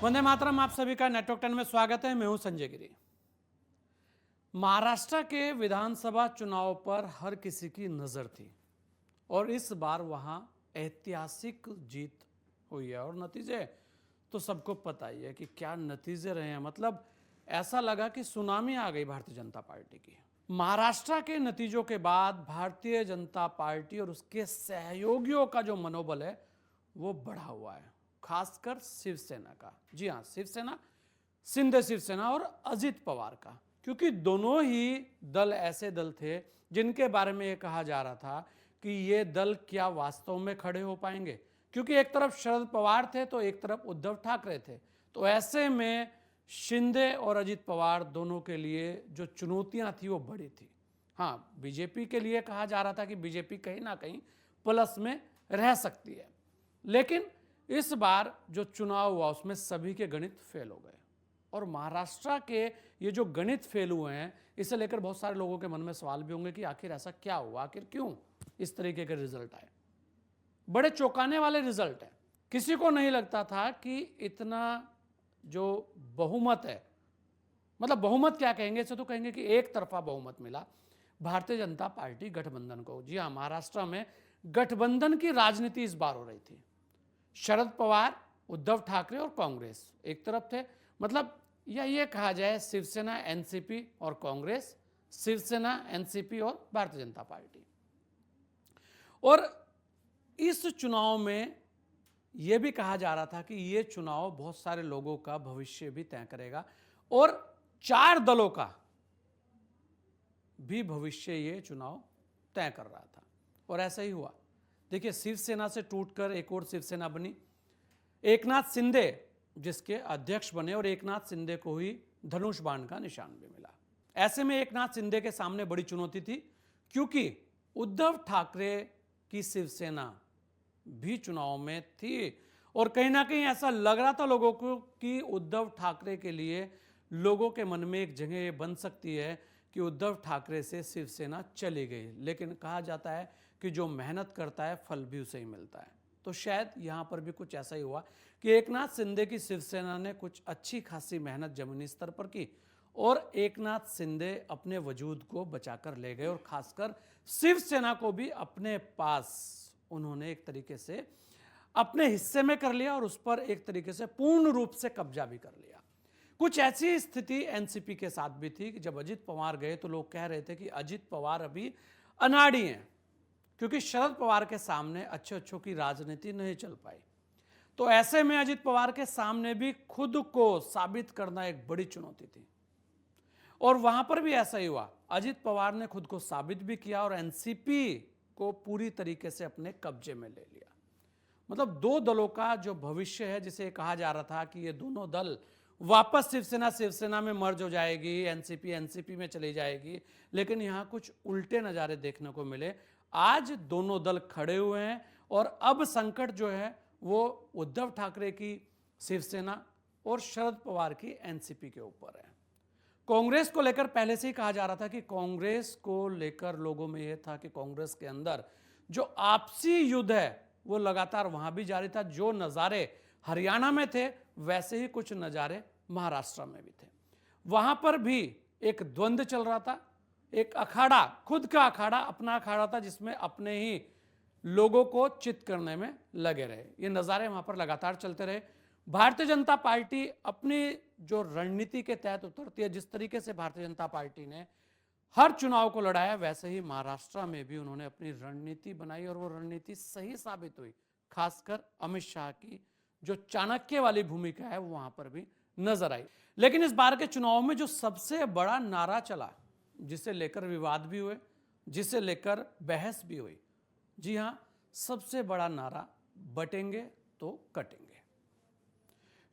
वंदे मातरम। आप सभी का नेटवर्क 10 में स्वागत है। मैं हूं संजय गिरी। महाराष्ट्र के विधानसभा चुनाव पर हर किसी की नजर थी और इस बार वहां ऐतिहासिक जीत हुई है और नतीजे तो सबको पता ही है कि क्या नतीजे रहे हैं। मतलब ऐसा लगा कि सुनामी आ गई भारतीय जनता पार्टी की। महाराष्ट्र के नतीजों के बाद भारतीय जनता पार्टी और उसके सहयोगियों का जो मनोबल है वो बढ़ा हुआ है, खासकर शिवसेना का। जी हां, शिवसेना, शिंदे शिवसेना और अजित पवार का, क्योंकि दोनों ही दल ऐसे दल थे जिनके बारे में यह कहा जा रहा था कि ये दल क्या वास्तव में खड़े हो पाएंगे, क्योंकि एक तरफ शरद पवार थे तो एक तरफ उद्धव ठाकरे थे। तो ऐसे में शिंदे और अजित पवार दोनों के लिए जो चुनौतियां थी वो बड़ी थी। हाँ, बीजेपी के लिए कहा जा रहा था कि बीजेपी कहीं ना कहीं प्लस में रह सकती है, लेकिन इस बार जो चुनाव हुआ उसमें सभी के गणित फेल हो गए। और महाराष्ट्र के ये जो गणित फेल हुए हैं, इसे लेकर बहुत सारे लोगों के मन में सवाल भी होंगे कि आखिर ऐसा क्या हुआ, आखिर क्यों इस तरीके के रिजल्ट आए। बड़े चौंकाने वाले रिजल्ट है। किसी को नहीं लगता था कि इतना जो बहुमत है, मतलब बहुमत क्या कहेंगे, इसे तो कहेंगे कि एक तरफा बहुमत मिला भारतीय जनता पार्टी गठबंधन को। जी हाँ, महाराष्ट्र में गठबंधन की राजनीति इस बार हो रही थी। शरद पवार, उद्धव ठाकरे और कांग्रेस एक तरफ थे। मतलब या ये कहा जाए शिवसेना, एनसीपी और कांग्रेस, शिवसेना, एनसीपी और भारतीय जनता पार्टी। और इस चुनाव में यह भी कहा जा रहा था कि यह चुनाव बहुत सारे लोगों का भविष्य भी तय करेगा और 4 दलों का भी भविष्य ये चुनाव तय कर रहा था और ऐसा ही हुआ। देखिए, शिवसेना से टूटकर एक और शिवसेना बनी। एकनाथ शिंदे जिसके अध्यक्ष बने और एकनाथ शिंदे को ही धनुष बाण का निशान भी मिला। ऐसे में एकनाथ शिंदे के सामने बड़ी चुनौती थी, क्योंकि उद्धव ठाकरे की शिवसेना भी चुनाव में थी और कहीं ना कहीं ऐसा लग रहा था लोगों को कि उद्धव ठाकरे के लिए लोगों के मन में एक जगह बन सकती है कि उद्धव ठाकरे से शिवसेना चली गई। लेकिन कहा जाता है कि जो मेहनत करता है फल भी उसे ही मिलता है। तो शायद यहां पर भी कुछ ऐसा ही हुआ कि एकनाथ शिंदे की शिवसेना ने कुछ अच्छी खासी मेहनत जमीनी स्तर पर की और एकनाथ शिंदे अपने वजूद को बचाकर ले गए और खासकर शिवसेना को भी अपने पास उन्होंने एक तरीके से अपने हिस्से में कर लिया और उस पर एक तरीके से पूर्ण रूप से कब्जा भी कर लिया। कुछ ऐसी स्थिति एनसीपी के साथ भी थी कि जब अजित पवार गए तो लोग कह रहे थे कि अजित पवार अभी अनाड़ी हैं, क्योंकि शरद पवार के सामने अच्छे अच्छों की राजनीति नहीं चल पाई। तो ऐसे में अजित पवार के सामने भी खुद को साबित करना एक बड़ी चुनौती थी और वहां पर भी ऐसा ही हुआ। अजित पवार ने खुद को साबित भी किया और एनसीपी को पूरी तरीके से अपने कब्जे में ले लिया। मतलब 2 दलों का जो भविष्य है, जिसे कहा जा रहा था कि ये दोनों दल वापस शिवसेना में मर्ज हो जाएगी, एनसीपी एनसीपी में चली जाएगी, लेकिन यहां कुछ उल्टे नजारे देखने को मिले। आज दोनों दल खड़े हुए हैं और अब संकट जो है वो उद्धव ठाकरे की शिवसेना और शरद पवार की एनसीपी के ऊपर है। कांग्रेस को लेकर पहले से ही कहा जा रहा था कि कांग्रेस को लेकर लोगों में यह था कि कांग्रेस के अंदर जो आपसी युद्ध है वो लगातार वहां भी जारी था। जो नज़ारे हरियाणा में थे वैसे ही कुछ नज़ारे महाराष्ट्र में भी थे। वहां पर भी एक द्वंद्व चल रहा था, एक अखाड़ा, खुद का अखाड़ा, अपना अखाड़ा था जिसमें अपने ही लोगों को चित करने में लगे रहे। ये नज़ारे वहां पर लगातार चलते रहे। भारतीय जनता पार्टी अपनी जो रणनीति के तहत उतरती है, जिस तरीके से भारतीय जनता पार्टी ने हर चुनाव को लड़ाया, वैसे ही महाराष्ट्र में भी उन्होंने अपनी रणनीति बनाई और वो रणनीति सही साबित हुई। खासकर अमित शाह की जो चाणक्य वाली भूमिका है वो वहां पर भी नजर आई। लेकिन इस बार के चुनाव में जो सबसे बड़ा नारा चला, जिसे लेकर विवाद भी हुए, जिसे लेकर बहस भी हुई, जी हां, सबसे बड़ा नारा बटेंगे तो कटेंगे।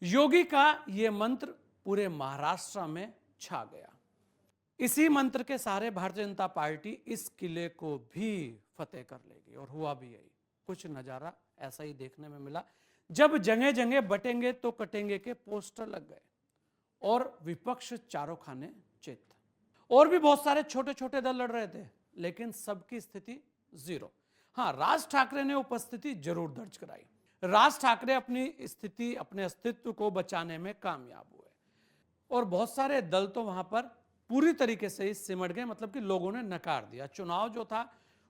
योगी का यह मंत्र पूरे महाराष्ट्र में छा गया। इसी मंत्र के सहारे भारतीय जनता पार्टी इस किले को भी फतेह कर लेगी और हुआ भी यही। कुछ नजारा ऐसा ही देखने में मिला जब जगह जगह बटेंगे तो कटेंगे के पोस्टर लग गए और विपक्ष चारों खाने चित। और भी बहुत सारे छोटे छोटे दल लड़ रहे थे, लेकिन सबकी स्थिति 0। हां, राज ठाकरे ने उपस्थिति जरूर दर्ज कराई। राज ठाकरे अपनी स्थिति, अपने अस्तित्व को बचाने में कामयाब हुए और बहुत सारे दल तो वहां पर पूरी तरीके से ही सिमट गए, मतलब कि लोगों ने नकार दिया। चुनाव जो था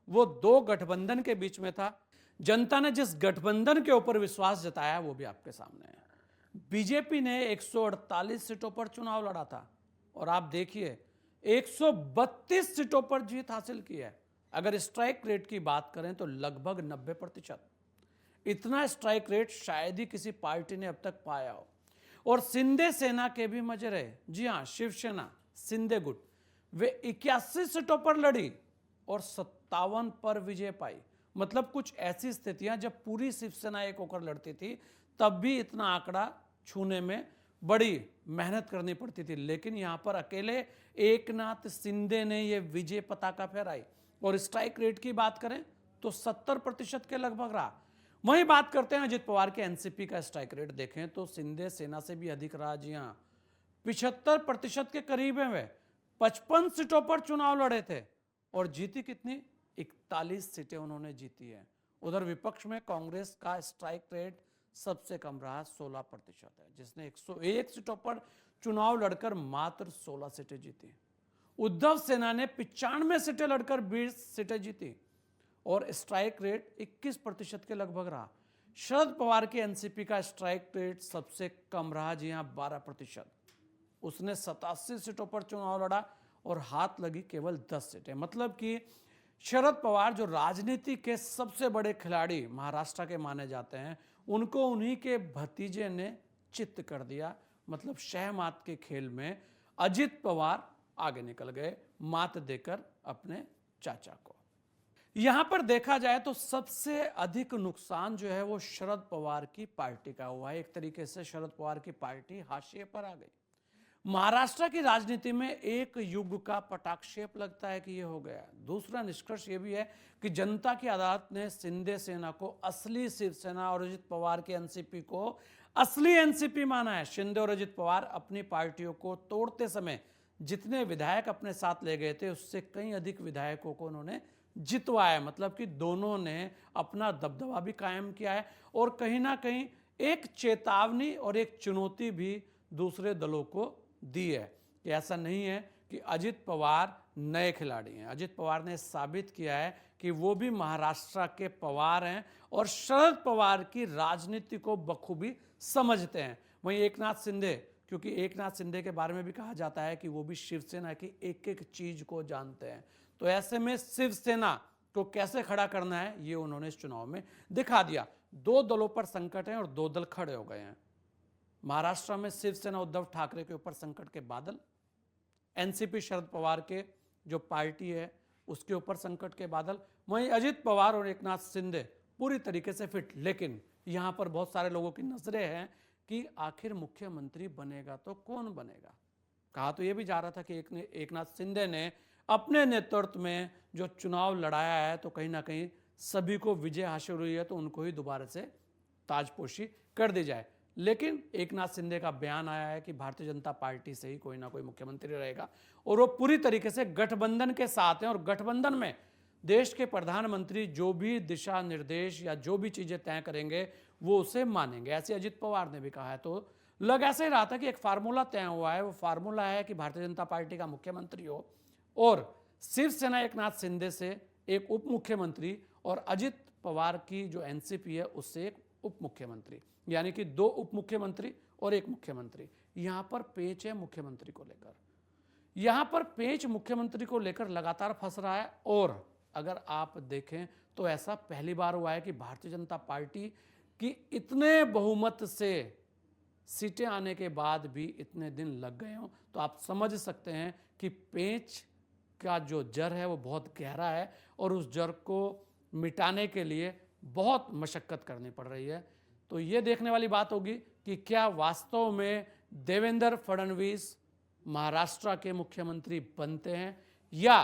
वो दो गठबंधन के बीच में था। जनता ने जिस गठबंधन के ऊपर विश्वास जताया वो भी आपके सामने है। बीजेपी ने 148 सीटों पर चुनाव लड़ा था और आप देखिए 132 सीटों पर जीत हासिल की है। अगर स्ट्राइक रेट की बात करें तो लगभग 90%। इतना स्ट्राइक रेट शायद ही किसी पार्टी ने अब तक पाया हो। और सिंधे सेना के भी मजे रहे। जी हां, शिवसेना सिंधे गुट, वे 81 सीटों पर लड़ी और 57 पर विजय पाई। मतलब कुछ ऐसी स्थितियां जब पूरी शिवसेना एक होकर लड़ती थी तब भी इतना आंकड़ा छूने में बड़ी मेहनत करनी पड़ती थी, लेकिन यहां पर अकेले एकनाथ शिंदे ने यह विजय पताका फहराई। और स्ट्राइक रेट की बात करें तो 70% के लगभग रहा। वहीं बात करते हैं अजित पवार के एनसीपी का स्ट्राइक रेट देखें तो सिंधे सेना से भी अधिक रहा। जी हां, 75% के करीब है। वे 55 सीटों पर चुनाव लड़े थे और जीती कितनी? 41 सीटें उन्होंने जीती है। उधर विपक्ष में कांग्रेस का स्ट्राइक रेट सबसे कम रहा, 16% है, जिसने 101 सीटों पर चुनाव लड़कर मात्र 16 सीटें जीती। उद्धव सेना ने 95 सीटें लड़कर 20 सीटें जीती और स्ट्राइक रेट 21% के लगभग रहा। शरद पवार के एनसीपी का स्ट्राइक रेट सबसे कम रहा, जी हां 12%। उसने 87 सीटों पर चुनाव लड़ा और हाथ लगी केवल 10 सीटें। मतलब कि शरद पवार जो राजनीति के सबसे बड़े खिलाड़ी महाराष्ट्र के माने जाते हैं, उनको उन्हीं के भतीजे ने चित्त कर दिया। मतलब शहमात के खेल में अजित पवार आगे निकल गए, मात देकर अपने चाचा को। यहां पर देखा जाए तो सबसे अधिक नुकसान जो है वो शरद पवार की पार्टी का हुआ है। एक तरीके से शरद पवार की पार्टी हाशिए पर आ गई। महाराष्ट्र की राजनीति में एक युग का पटाक्षेप लगता है कि यह हो गया। दूसरा निष्कर्ष यह भी है कि जनता की अदालत ने शिंदे सेना को असली शिवसेना और अजित पवार के एनसीपी को असली एनसीपी माना है। शिंदे और अजित पवार अपनी पार्टियों को तोड़ते समय जितने विधायक अपने साथ ले गए थे उससे कई अधिक विधायकों को उन्होंने जितवाया। मतलब कि दोनों ने अपना दबदबा भी कायम किया है और कहीं ना कहीं एक चेतावनी और एक चुनौती भी दूसरे दलों को दी है कि ऐसा नहीं है कि अजित पवार नए खिलाड़ी हैं। अजित पवार ने साबित किया है कि वो भी महाराष्ट्र के पवार हैं और शरद पवार की राजनीति को बखूबी समझते हैं। वहीं एकनाथ शिंदे, क्योंकि एकनाथ शिंदे के बारे में भी कहा जाता है कि वो भी शिवसेना की एक एक चीज को जानते हैं, तो ऐसे में शिवसेना को कैसे खड़ा करना है ये उन्होंने इस चुनाव में दिखा दिया। दो दलों पर संकट है और दो दल खड़े हो गए हैं। महाराष्ट्र में शिवसेना उद्धव ठाकरे के ऊपर संकट के बादल, एनसीपी शरद पवार के जो पार्टी है उसके ऊपर संकट के बादल। वहीं अजित पवार और एकनाथ शिंदे पूरी तरीके से फिट। लेकिन यहां पर बहुत सारे लोगों की नजरें हैं कि आखिर मुख्यमंत्री बनेगा तो कौन बनेगा। कहा तो यह भी जा रहा था कि एकनाथ शिंदे ने अपने नेतृत्व में जो चुनाव लड़ाया है तो कहीं ना कहीं सभी को विजय हासिल हुई है तो उनको ही दोबारा से ताजपोशी कर दी जाए। लेकिन एकनाथ शिंदे का बयान आया है कि भारतीय जनता पार्टी से ही कोई ना कोई मुख्यमंत्री रहेगा और वो पूरी तरीके से गठबंधन के साथ हैं और गठबंधन में देश के प्रधानमंत्री जो भी दिशा निर्देश या जो भी चीजें तय करेंगे वो उसे मानेंगे। ऐसे अजित पवार ने भी कहा है। तो लग ऐसे ही रहा था कि एक फार्मूला तय हुआ है। वो फार्मूला है कि भारतीय जनता पार्टी का मुख्यमंत्री हो और शिवसेना एकनाथ शिंदे से एक उप मुख्यमंत्री और अजित पवार की जो एनसीपी है उससे एक उप मुख्यमंत्री, यानी कि दो उप मुख्यमंत्री और एक मुख्यमंत्री। यहां पर पेच है मुख्यमंत्री को लेकर, यहां पर पेच मुख्यमंत्री को लेकर लगातार फंस रहा है। और अगर आप देखें तो ऐसा पहली बार हुआ है कि भारतीय जनता पार्टी की इतने बहुमत से सीटें आने के बाद भी इतने दिन लग गए हों, तो आप समझ सकते हैं कि पेच का जो जड़ है वो बहुत गहरा है और उस जड़ को मिटाने के लिए बहुत मशक्कत करनी पड़ रही है। तो ये देखने वाली बात होगी कि क्या वास्तव में देवेंद्र फडणवीस महाराष्ट्र के मुख्यमंत्री बनते हैं या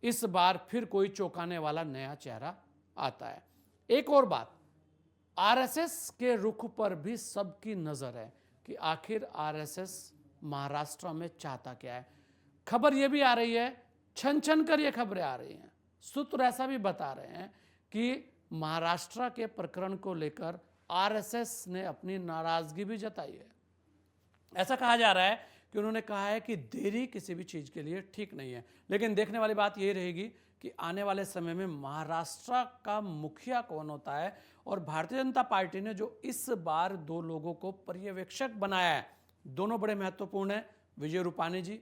इस बार फिर कोई चौंकाने वाला नया चेहरा आता है। एक और बात, आरएसएस के रुख पर भी सबकी नजर है कि आखिर आरएसएस महाराष्ट्र में चाहता क्या है। खबर यह भी आ रही है, छन छन कर ये खबरें आ रही हैं, सूत्र ऐसा भी बता रहे हैं कि महाराष्ट्र के प्रकरण को लेकर आरएसएस ने अपनी नाराजगी भी जताई है। ऐसा कहा जा रहा है कि उन्होंने कहा है कि देरी किसी भी चीज के लिए ठीक नहीं है। लेकिन देखने वाली बात यह रहेगी कि आने वाले समय में महाराष्ट्र का मुखिया कौन होता है। और भारतीय जनता पार्टी ने जो इस बार 2 लोगों को पर्यवेक्षक बनाया है, दोनों बड़े महत्वपूर्ण हैं। विजय रूपानी जी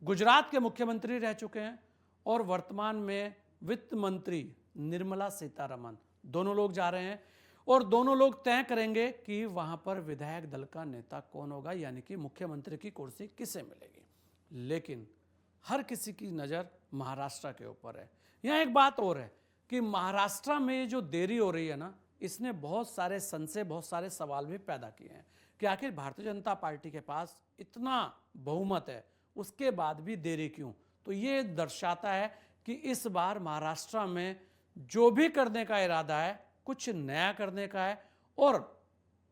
गुजरात के मुख्यमंत्री रह चुके हैं और वर्तमान में वित्त मंत्री निर्मला सीतारमण, दोनों लोग जा रहे हैं और दोनों लोग तय करेंगे कि वहां पर विधायक दल का नेता कौन होगा, यानी कि मुख्यमंत्री की कुर्सी किसे मिलेगी। लेकिन हर किसी की नज़र महाराष्ट्र के ऊपर है। यहाँ एक बात और है कि महाराष्ट्र में जो देरी हो रही है ना, इसने बहुत सारे संशय, बहुत सारे सवाल भी पैदा किए हैं कि आखिर भारतीय जनता पार्टी के पास इतना बहुमत है, उसके बाद भी देरी क्यों। तो ये दर्शाता है कि इस बार महाराष्ट्र में जो भी करने का इरादा है कुछ नया करने का है और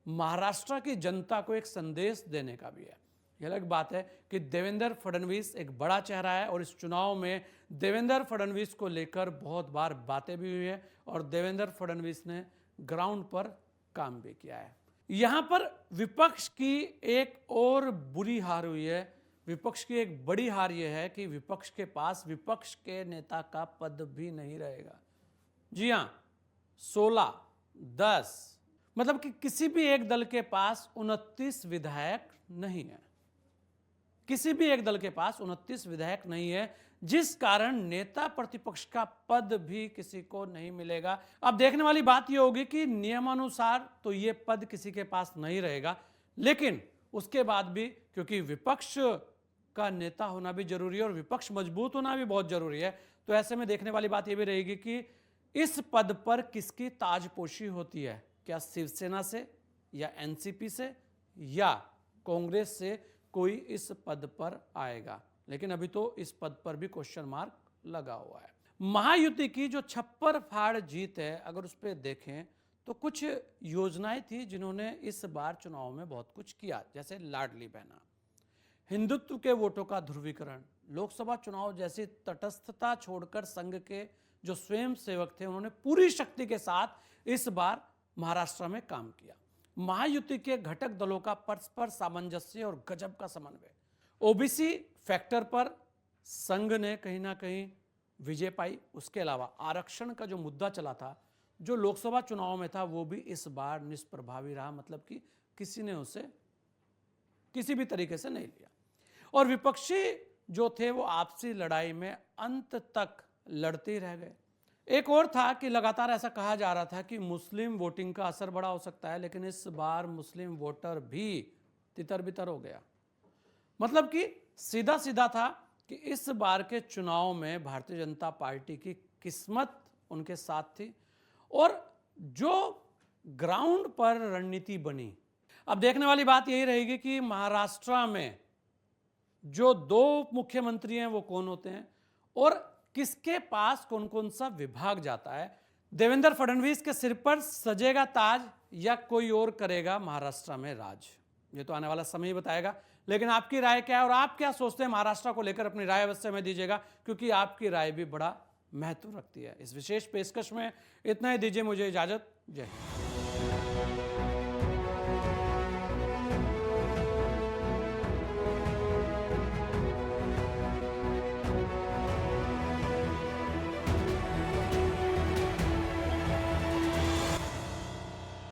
महाराष्ट्र की जनता को एक संदेश देने का भी है। यह अलग बात है कि देवेंद्र फडणवीस एक बड़ा चेहरा है और इस चुनाव में देवेंद्र फडणवीस को लेकर बहुत बार बातें भी हुई है और देवेंद्र फडणवीस ने ग्राउंड पर काम भी किया है। यहां पर विपक्ष की एक और बुरी हार हुई है। विपक्ष की एक बड़ी हार यह है कि विपक्ष के पास विपक्ष के नेता का पद भी नहीं रहेगा। जी हां, 16, 10, मतलब कि किसी भी एक दल के पास 29 विधायक नहीं है। किसी भी एक दल के पास 29 विधायक नहीं है, जिस कारण नेता प्रतिपक्ष का पद भी किसी को नहीं मिलेगा। अब देखने वाली बात यह होगी कि नियमानुसार तो यह पद किसी के पास नहीं रहेगा, लेकिन उसके बाद भी क्योंकि विपक्ष का नेता होना भी जरूरी है और विपक्ष मजबूत होना भी बहुत जरूरी है, तो ऐसे में देखने वाली बात यह भी रहेगी कि इस पद पर किसकी ताजपोशी होती है। क्या शिवसेना से या एनसीपी से या कांग्रेस से कोई इस पद पर आएगा। लेकिन अभी तो इस पद पर भी क्वेश्चन मार्क लगा हुआ है। महायुति की जो छप्पर फाड़ जीत है, अगर उस पर देखें तो कुछ योजनाएं थी जिन्होंने इस बार चुनाव में बहुत कुछ किया, जैसे लाडली बहना, हिंदुत्व के वोटों का ध्रुवीकरण, लोकसभा चुनाव जैसी तटस्थता छोड़कर संघ के जो स्वयं सेवक थे उन्होंने पूरी शक्ति के साथ इस बार महाराष्ट्र में काम किया। महायुति के घटक दलों का परस्पर सामंजस्य और गजब का समन्वय, ओबीसी फैक्टर पर संघ ने कहीं ना कहीं विजय पाई। उसके अलावा आरक्षण का जो मुद्दा चला था, जो लोकसभा चुनाव में था, वो भी इस बार निष्प्रभावी रहा, मतलब कि किसी ने उसे किसी भी तरीके से नहीं लिया। और विपक्षी जो थे वो आपसी लड़ाई में अंत तक लड़ते रह गए। एक और था कि लगातार ऐसा कहा जा रहा था कि मुस्लिम वोटिंग का असर बड़ा हो सकता है, लेकिन इस बार मुस्लिम वोटर भी तितर बितर हो गया। मतलब कि सीधा सीधा था कि इस बार के चुनाव में भारतीय जनता पार्टी की किस्मत उनके साथ थी और जो ग्राउंड पर रणनीति बनी। अब देखने वाली बात यही रहेगी कि महाराष्ट्र में जो 2 मुख्यमंत्री हैं वो कौन होते हैं और किसके पास कौन कौन सा विभाग जाता है। देवेंद्र फडणवीस के सिर पर सजेगा ताज या कोई और करेगा महाराष्ट्र में राज, ये तो आने वाला समय ही बताएगा। लेकिन आपकी राय क्या है और आप क्या सोचते हैं महाराष्ट्र को लेकर, अपनी राय अवश्य में दीजिएगा, क्योंकि आपकी राय भी बड़ा महत्व रखती है। इस विशेष पेशकश में इतना ही दीजिए मुझे इजाजत। जय हिंद।